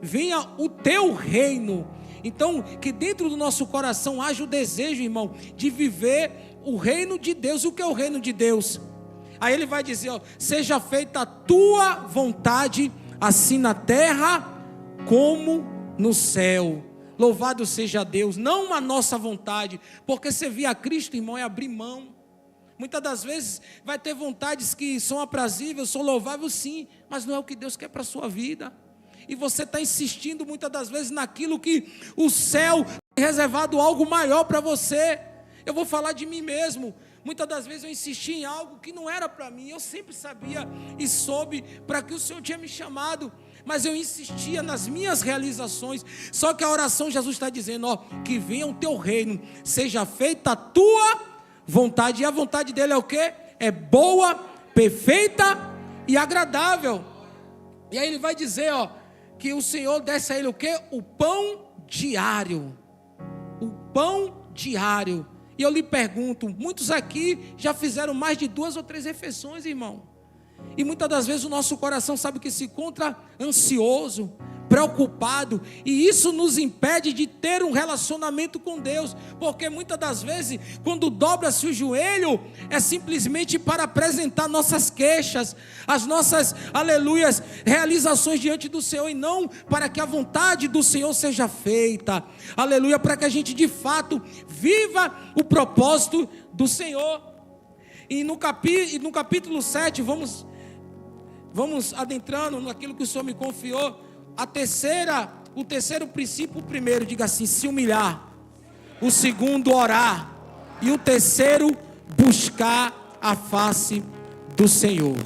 Venha o teu reino. Então, que dentro do nosso coração haja o desejo, irmão, de viver o reino de Deus. O que é o reino de Deus? Aí ele vai dizer, ó, seja feita a tua vontade, assim na terra como no céu. Louvado seja Deus, não a nossa vontade, porque servir a Cristo, irmão, é abrir mão. Muitas das vezes vai ter vontades que são aprazíveis, são louváveis sim, mas não é o que Deus quer para a sua vida. E você está insistindo muitas das vezes naquilo que o céu tem reservado algo maior para você. Eu vou falar de mim mesmo. Muitas das vezes eu insisti em algo que não era para mim. Eu sempre sabia e soube para que o Senhor tinha me chamado, mas eu insistia nas minhas realizações. Só que a oração, Jesus está dizendo, ó, que venha o teu reino, seja feita a tua vontade. E a vontade dele é o quê? É boa, perfeita e agradável. E aí ele vai dizer, ó, que o Senhor desce a ele o quê? O pão diário. O pão diário. E eu lhe pergunto, muitos aqui já fizeram mais de 2 ou 3 refeições, irmão. E muitas das vezes o nosso coração sabe que se encontra ansioso, preocupado, e isso nos impede de ter um relacionamento com Deus, porque muitas das vezes, quando dobra-se o joelho, é simplesmente para apresentar nossas queixas, as nossas, aleluias, realizações diante do Senhor, e não para que a vontade do Senhor seja feita, aleluia, para que a gente de fato viva o propósito do Senhor. E no capítulo 7, vamos adentrando naquilo que o Senhor me confiou. O terceiro princípio, o primeiro, diga assim, se humilhar. O segundo, orar. E o terceiro, buscar a face do Senhor.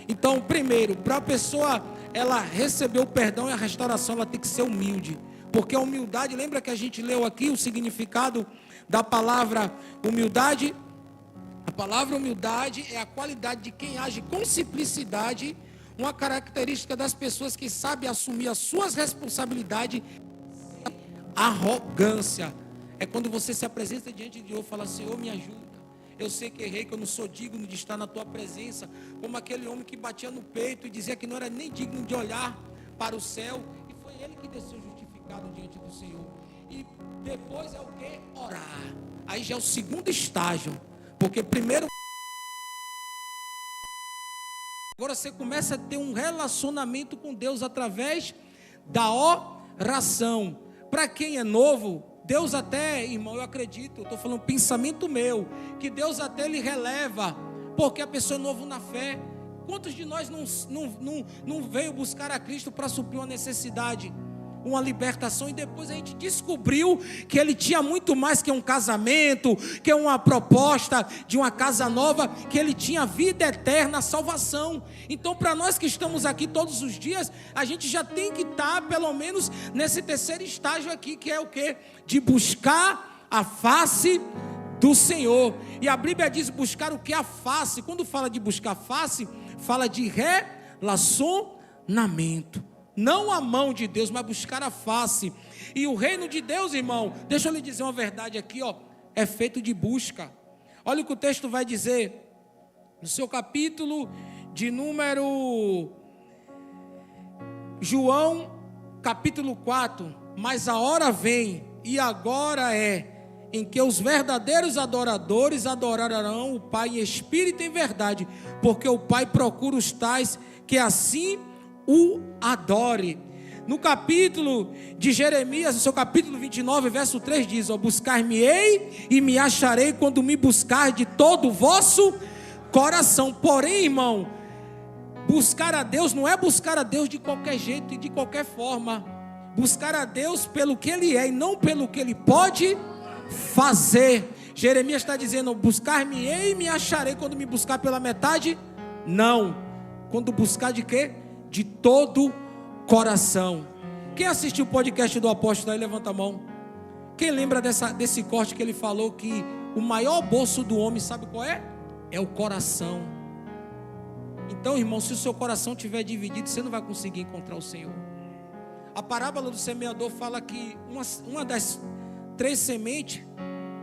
Então, primeiro, para a pessoa ela receber o perdão e a restauração, ela tem que ser humilde. Porque a humildade, lembra que a gente leu aqui o significado da palavra humildade? A palavra humildade é a qualidade de quem age com simplicidade, uma característica das pessoas que sabem assumir as suas responsabilidades. Arrogância é quando você se apresenta diante de Deus e fala, Senhor, me ajuda. Eu sei que errei, que eu não sou digno de estar na tua presença, como aquele homem que batia no peito e dizia que não era nem digno de olhar para o céu, e foi ele que desceu justificado diante do Senhor. E depois é o que? Orar. Aí já é o segundo estágio, porque primeiro, agora você começa a ter um relacionamento com Deus através da oração. Para quem é novo, Deus até, irmão, eu acredito, eu estou falando pensamento meu, que Deus até lhe releva, porque a pessoa é novo na fé. Quantos de nós não veio buscar a Cristo para suprir uma necessidade? uma libertação, e depois a gente descobriu que ele tinha muito mais que um casamento, que uma proposta de uma casa nova, que ele tinha vida eterna, salvação. Então, para nós que estamos aqui todos os dias, a gente já tem que estar pelo menos nesse terceiro estágio aqui, que é o quê? De buscar a face do Senhor. E a Bíblia diz buscar o que? A face. Quando fala de buscar a face, fala de relacionamento. Não a mão de Deus, mas buscar a face. E o reino de Deus, irmão, deixa eu lhe dizer uma verdade aqui, ó, é feito de busca. Olha o que o texto vai dizer no seu capítulo de número João, capítulo 4. Mas a hora vem, e agora é, em que os verdadeiros adoradores adorarão o Pai em espírito e em verdade, porque o Pai procura os tais que assim o adore. No capítulo de Jeremias, no seu capítulo 29, verso 3 diz, ó, buscar-me-ei e me acharei quando me buscar de todo o vosso coração. Porém, irmão, buscar a Deus não é buscar a Deus de qualquer jeito e de qualquer forma. Buscar a Deus pelo que Ele é e não pelo que Ele pode fazer. Jeremias está dizendo, buscar-me-ei e me acharei quando me buscar pela metade? Não. Quando buscar de quê? De todo coração. Quem assistiu o podcast do apóstolo aí, levanta a mão. Quem lembra desse corte que ele falou que o maior bolso do homem, sabe qual é? É o coração. Então, irmão, se o seu coração estiver dividido, você não vai conseguir encontrar o Senhor. A parábola do semeador fala que uma das 3 sementes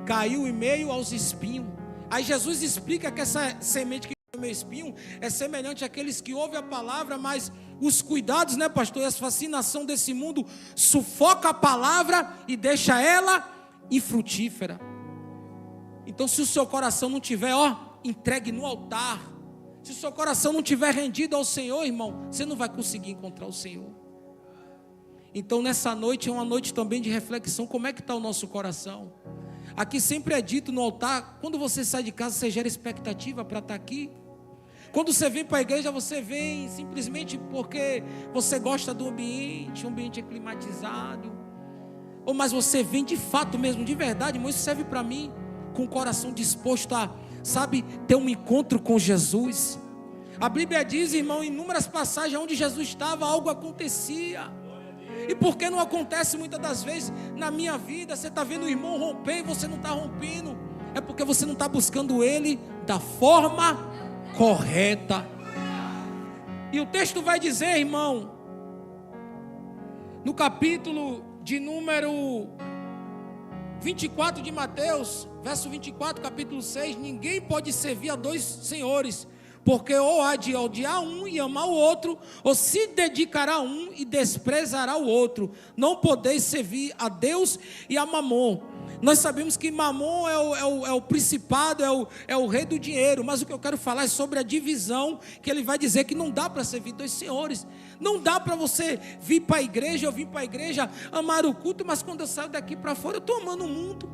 caiu em meio aos espinhos. Aí Jesus explica que essa semente que caiu em meio ao espinho é semelhante àqueles que ouvem a palavra, mas os cuidados, né, pastor, e a fascinação desse mundo sufoca a palavra e deixa ela infrutífera. Então, se o seu coração não tiver, entregue no altar, se o seu coração não tiver rendido ao Senhor, irmão, você não vai conseguir encontrar o Senhor. Então, nessa noite é uma noite também de reflexão. Como é que está o nosso coração? Aqui sempre é dito no altar, quando você sai de casa, você gera expectativa para estar aqui. Quando você vem para a igreja, você vem simplesmente porque você gosta do ambiente, um ambiente climatizado. Ou mas você vem de fato mesmo, de verdade, irmão, isso serve para mim, com o coração disposto a, sabe, ter um encontro com Jesus. A Bíblia diz, irmão, em inúmeras passagens onde Jesus estava, algo acontecia. E por que não acontece muitas das vezes na minha vida? Você está vendo o irmão romper e você não está rompendo. É porque você não está buscando Ele da forma correta. E o texto vai dizer, irmão, no capítulo de número 24 de Mateus, verso 24, capítulo 6, ninguém pode servir a 2 senhores, porque ou há de odiar um e amar o outro, ou se dedicará a um e desprezará o outro. Não podeis servir a Deus e a Mamon. Nós sabemos que Mamon é o principado, é o rei do dinheiro. Mas o que eu quero falar é sobre a divisão, que ele vai dizer que não dá para servir 2 senhores. Não dá para você vir para a igreja, eu vim para a igreja, amar o culto, mas quando eu saio daqui para fora, eu estou amando o mundo.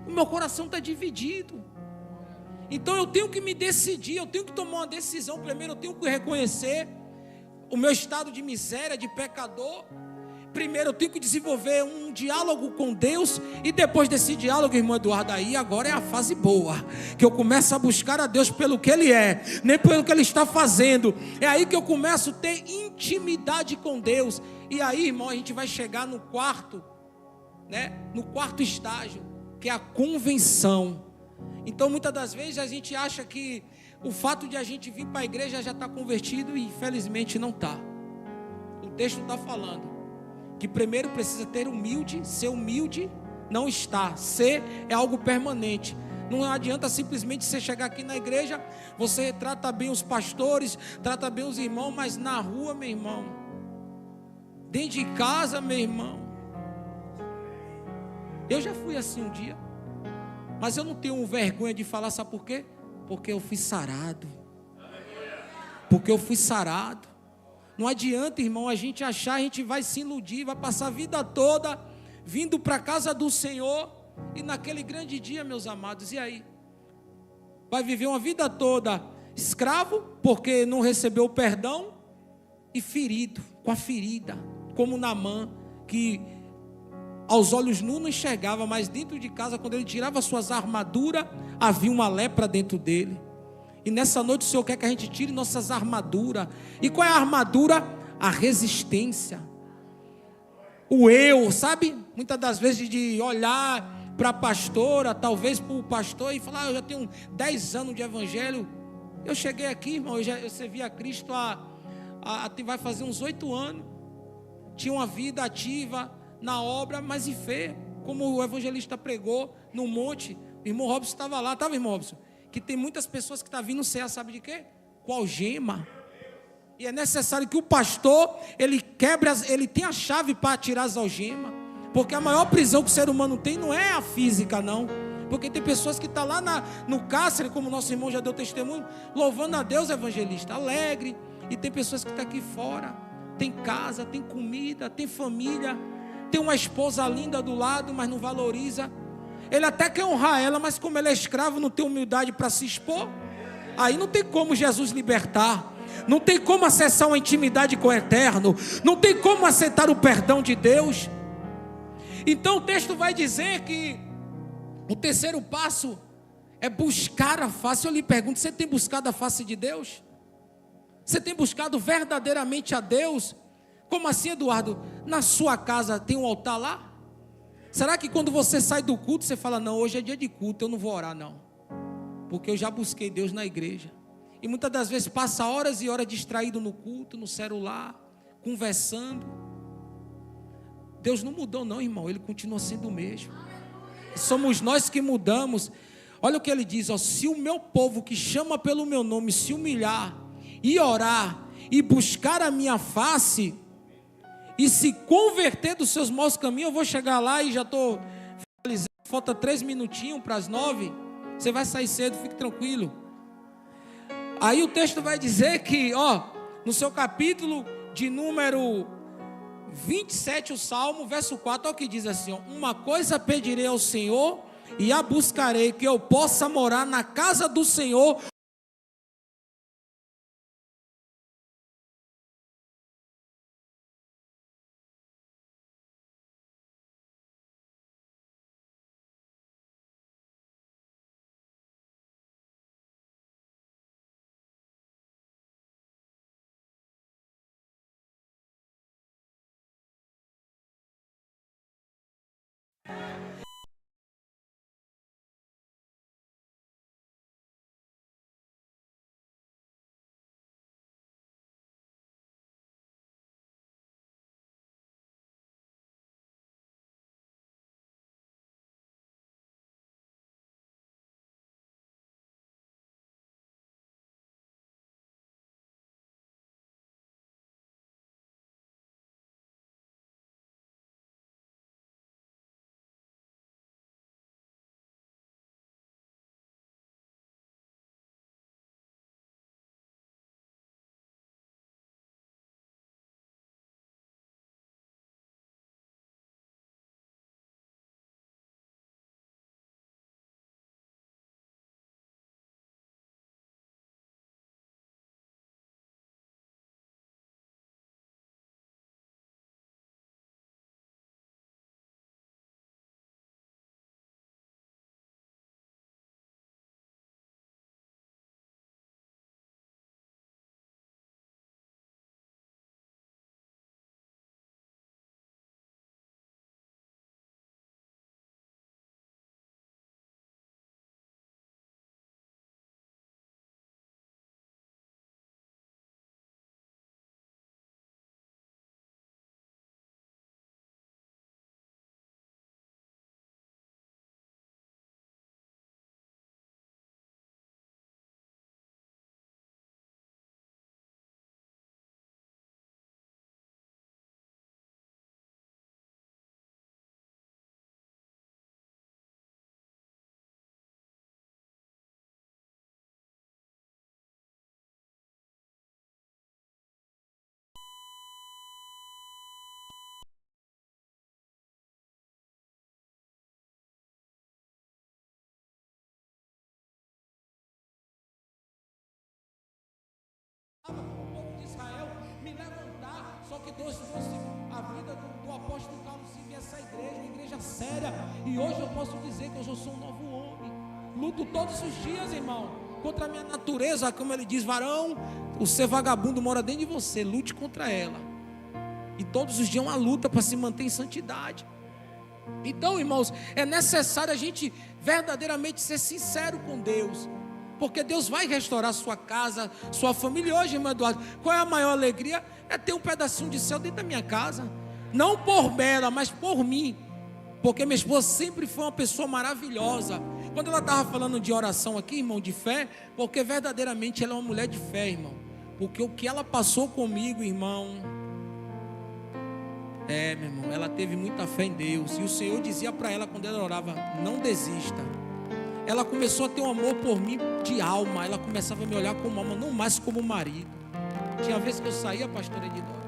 O meu coração está dividido. Então eu tenho que me decidir, eu tenho que tomar uma decisão. Primeiro eu tenho que reconhecer o meu estado de miséria, de pecador. Primeiro eu tenho que desenvolver um diálogo com Deus. E depois desse diálogo, irmão Eduardo, aí agora é a fase boa, que eu começo a buscar a Deus pelo que Ele é, nem pelo que Ele está fazendo. É aí que eu começo a ter intimidade com Deus. E aí, irmão, a gente vai chegar no quarto, né? No quarto estágio, que é a convenção. Então muitas das vezes a gente acha que o fato de a gente vir para a igreja já está convertido, e infelizmente não está. O texto está falando que primeiro precisa ter humilde. Ser humilde não está, ser é algo permanente. Não adianta simplesmente você chegar aqui na igreja, você trata bem os pastores, trata bem os irmãos, mas na rua, meu irmão, dentro de casa, meu irmão, eu já fui assim um dia. Mas eu não tenho vergonha de falar, sabe por quê? Porque eu fui sarado. Porque eu fui sarado. Não adianta, irmão, a gente achar, a gente vai se iludir, vai passar a vida toda vindo para a casa do Senhor, e naquele grande dia, meus amados, e aí? Vai viver uma vida toda escravo, porque não recebeu o perdão, e ferido, com a ferida, como Naamã. que aos olhos nus não enxergava, mas dentro de casa, quando ele tirava suas armaduras, havia uma lepra dentro dele. E nessa noite o Senhor quer que a gente tire nossas armaduras. E qual é a armadura? A resistência. O eu, sabe? Muitas das vezes de olhar para a pastora, talvez para o pastor, e falar: eu já tenho 10 anos de evangelho. Eu cheguei aqui, irmão, eu servi a Cristo vai fazer uns 8 anos. Tinha uma vida ativa na obra, mas em fé, como o evangelista pregou no monte. O irmão Robson estava lá, estava, irmão Robson? Que tem muitas pessoas que estão vindo cear, sabe de quê? Com algema. E é necessário que o pastor, ele tenha a chave para tirar as algemas. Porque a maior prisão que o ser humano tem não é a física, não. Porque tem pessoas que estão lá no cárcere, como o nosso irmão já deu testemunho, louvando a Deus, evangelista, alegre. E tem pessoas que estão aqui fora, tem casa, tem comida, tem família, tem uma esposa linda do lado, mas não valoriza. Ele até quer honrar ela, mas como ele é escravo, não tem humildade para se expor. Aí não tem como Jesus libertar. Não tem como acessar uma intimidade com o Eterno. Não tem como aceitar o perdão de Deus. Então o texto vai dizer que o terceiro passo é buscar a face. Eu lhe pergunto: você tem buscado a face de Deus? Você tem buscado verdadeiramente a Deus? Como assim, Eduardo? Na sua casa tem um altar lá? Será que quando você sai do culto, você fala: não, hoje é dia de culto, eu não vou orar não, porque eu já busquei Deus na igreja? E muitas das vezes passa horas e horas distraído no culto, no celular, conversando. Deus não mudou não, irmão, Ele continua sendo o mesmo. Somos nós que mudamos. Olha o que Ele diz, ó: se o meu povo que chama pelo meu nome se humilhar e orar e buscar a minha face e se converter dos seus maus caminhos, eu vou chegar lá e já estou finalizando. Falta 3 minutinhos para as 9. Você vai sair cedo, fique tranquilo. Aí o texto vai dizer que, no seu capítulo de número 27, o Salmo, verso 4, olha o que diz assim: uma coisa pedirei ao Senhor e a buscarei, que eu possa morar na casa do Senhor. O povo de Israel me levantar, só que Deus trouxe a vida do apóstolo séria. E hoje eu posso dizer que eu já sou um novo homem. Luto todos os dias, irmão, contra a minha natureza, como ele diz: varão, o ser vagabundo mora dentro de você, lute contra ela. E todos os dias é uma luta para se manter em santidade. Então, irmãos, é necessário a gente verdadeiramente ser sincero com Deus, porque Deus vai restaurar sua casa, sua família. Hoje, irmão Eduardo, qual é a maior alegria? É ter um pedacinho de céu dentro da minha casa. Não por Bela, mas por mim, porque minha esposa sempre foi uma pessoa maravilhosa. Quando ela estava falando de oração aqui, irmão, de fé, porque verdadeiramente ela é uma mulher de fé, irmão. Porque o que ela passou comigo, irmão, meu irmão, ela teve muita fé em Deus. E o Senhor dizia para ela quando ela orava: não desista. Ela começou a ter um amor por mim de alma. Ela começava a me olhar como alma, não mais como marido. Tinha vezes que eu saía, pastor Edinaldo,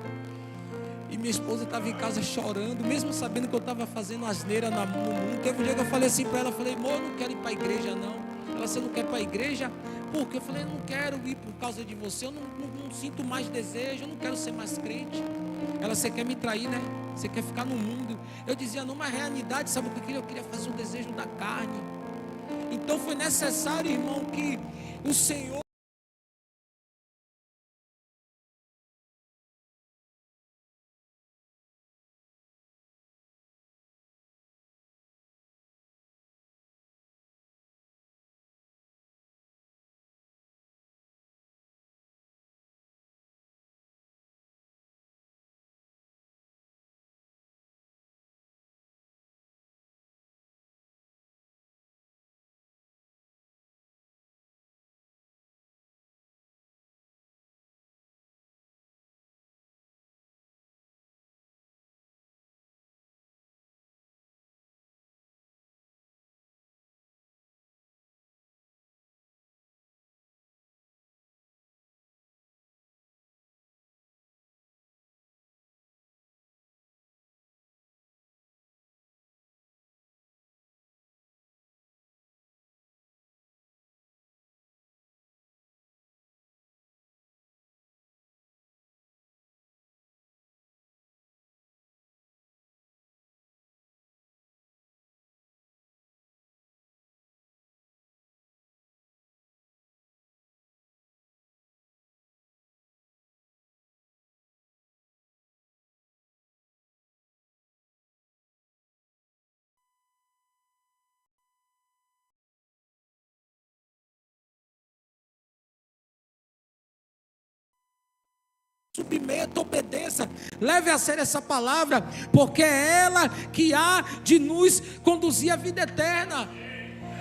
e minha esposa estava em casa chorando, mesmo sabendo que eu estava fazendo asneira no mundo. Teve um dia que eu falei assim para ela, falei: amor, eu não quero ir para a igreja não. Ela: você não quer ir para a igreja? Por quê? Eu falei: eu não quero ir por causa de você, eu não sinto mais desejo, eu não quero ser mais crente. Ela: você quer me trair, né? Você quer ficar no mundo? Eu dizia: numa realidade, sabe o que eu queria? Eu queria fazer um desejo da carne. Então foi necessário, irmão, que o Senhor submeta, obedeça, leve a sério essa palavra, porque é ela que há de nos conduzir à vida eterna.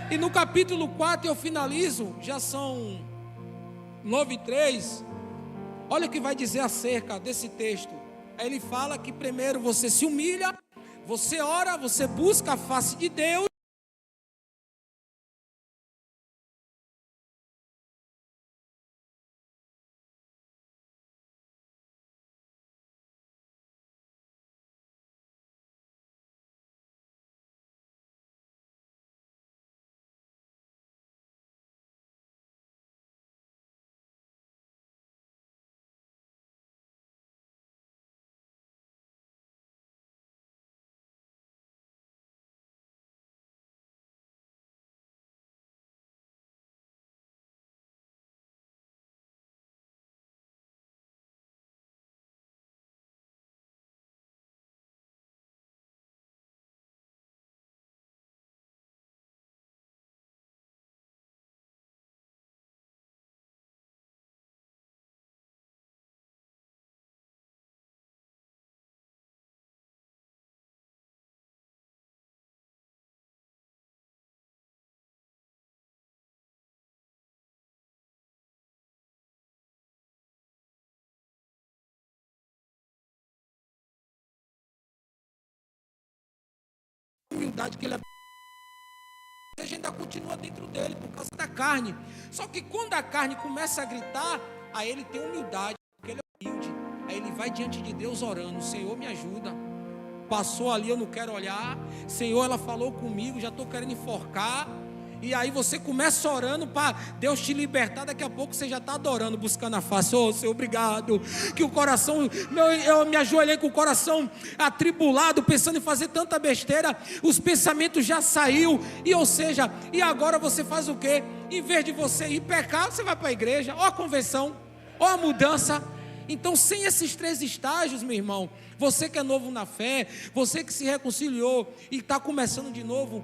E no capítulo 4 eu finalizo, já são 9:03. Olha o que vai dizer acerca desse texto. Aí ele fala que primeiro você se humilha, você ora, você busca a face de Deus. Humildade que ele a gente ainda continua dentro dele por causa da carne. Só que quando a carne começa a gritar, aí ele tem humildade, porque ele é humilde. Aí ele vai diante de Deus orando: Senhor, me ajuda. Passou ali, eu não quero olhar. Senhor, ela falou comigo, já estou querendo enforcar. E aí você começa orando para Deus te libertar. Daqui a pouco você já está adorando, buscando a face. Oh, Senhor, obrigado. Que o coração, eu me ajoelhei com o coração atribulado, pensando em fazer tanta besteira. Os pensamentos já saiu. E ou seja, e agora você faz o quê? Em vez de você ir pecar, você vai para a igreja. Ó a conversão, ó a mudança. Então, sem esses 3 estágios, meu irmão, você que é novo na fé, você que se reconciliou e está começando de novo,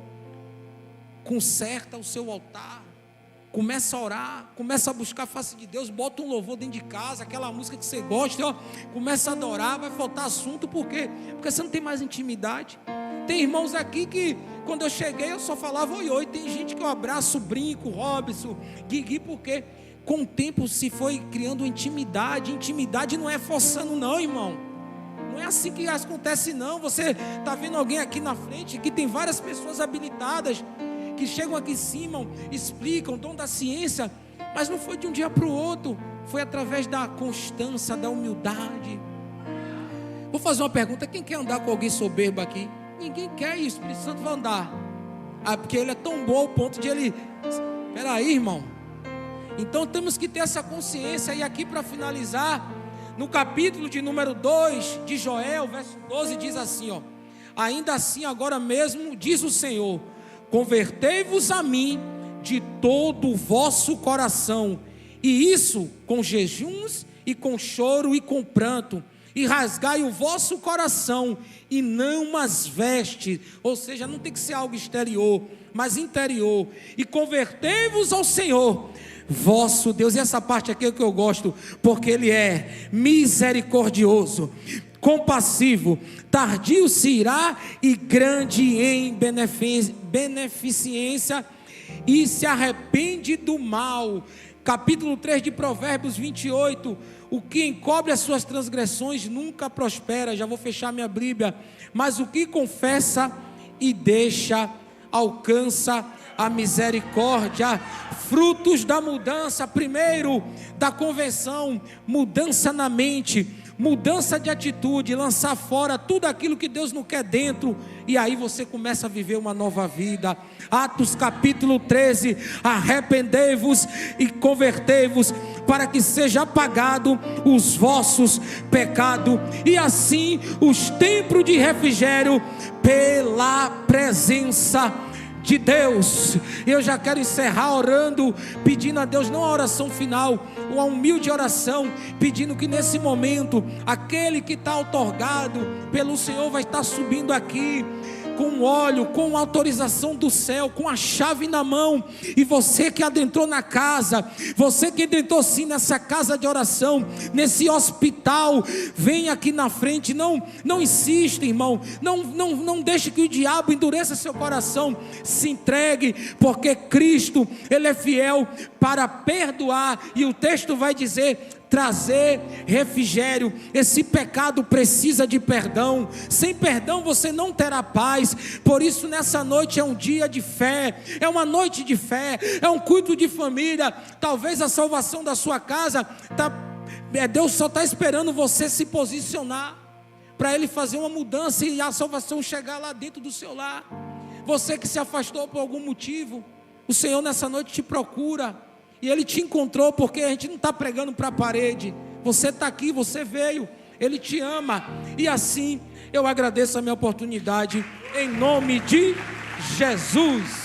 conserta o seu altar, começa a orar, começa a buscar a face de Deus, bota um louvor dentro de casa, aquela música que você gosta, ó, começa a adorar. Vai faltar assunto, por quê? Porque você não tem mais intimidade. Tem irmãos aqui que quando eu cheguei eu só falava oi, oi. Tem gente que eu abraço, brinco, Robson, Guigui, porque com o tempo se foi criando intimidade. Intimidade não é forçando não, irmão. Não é assim que acontece não. Você está vendo alguém aqui na frente, que tem várias pessoas habilitadas, que chegam aqui em cima, explicam, dom da ciência, mas não foi de um dia para o outro, foi através da constância, da humildade. Vou fazer uma pergunta: quem quer andar com alguém soberbo aqui? Ninguém quer isso. O Espírito Santo vai andar, porque ele é tão bom ao ponto de ele... Espera aí, irmão. Então temos que ter essa consciência. E aqui para finalizar, no capítulo de número 2 de Joel, verso 12, diz assim, ó: ainda assim agora mesmo, diz o Senhor, convertei-vos a mim de todo o vosso coração, e isso com jejuns e com choro e com pranto, e rasgai o vosso coração e não as vestes. Ou seja, não tem que ser algo exterior, mas interior. E convertei-vos ao Senhor vosso Deus. E essa parte aqui é o que eu gosto, porque Ele é misericordioso, compassivo, tardio se irá e grande em beneficência, e se arrepende do mal. Capítulo 3 de Provérbios 28: o que encobre as suas transgressões nunca prospera. Já vou fechar minha Bíblia. Mas o que confessa e deixa alcança a misericórdia. Frutos da mudança: primeiro, da conversão, mudança na mente, mudança de atitude, lançar fora tudo aquilo que Deus não quer dentro, e aí você começa a viver uma nova vida. Atos capítulo 13: arrependei-vos e convertei-vos, para que seja apagado os vossos pecados, e assim os tempos de refrigério pela presença de Deus. Eu já quero encerrar orando, pedindo a Deus, não a oração final, uma humilde oração, pedindo que nesse momento, aquele que está outorgado pelo Senhor vai estar subindo aqui com óleo, com autorização do céu, com a chave na mão. E você que adentrou na casa, você que adentrou sim nessa casa de oração, nesse hospital, vem aqui na frente. Não insista, irmão, não deixe que o diabo endureça seu coração. Se entregue, porque Cristo, Ele é fiel para perdoar, e o texto vai dizer: trazer refrigério. Esse pecado precisa de perdão. Sem perdão você não terá paz. Por isso nessa noite é um dia de fé, é uma noite de fé, é um culto de família. Talvez a salvação da sua casa, Deus só está esperando você se posicionar, para Ele fazer uma mudança e a salvação chegar lá dentro do seu lar. Você que se afastou por algum motivo, o Senhor nessa noite te procura, e Ele te encontrou, porque a gente não está pregando para a parede. Você está aqui, você veio, Ele te ama. E assim eu agradeço a minha oportunidade, em nome de Jesus.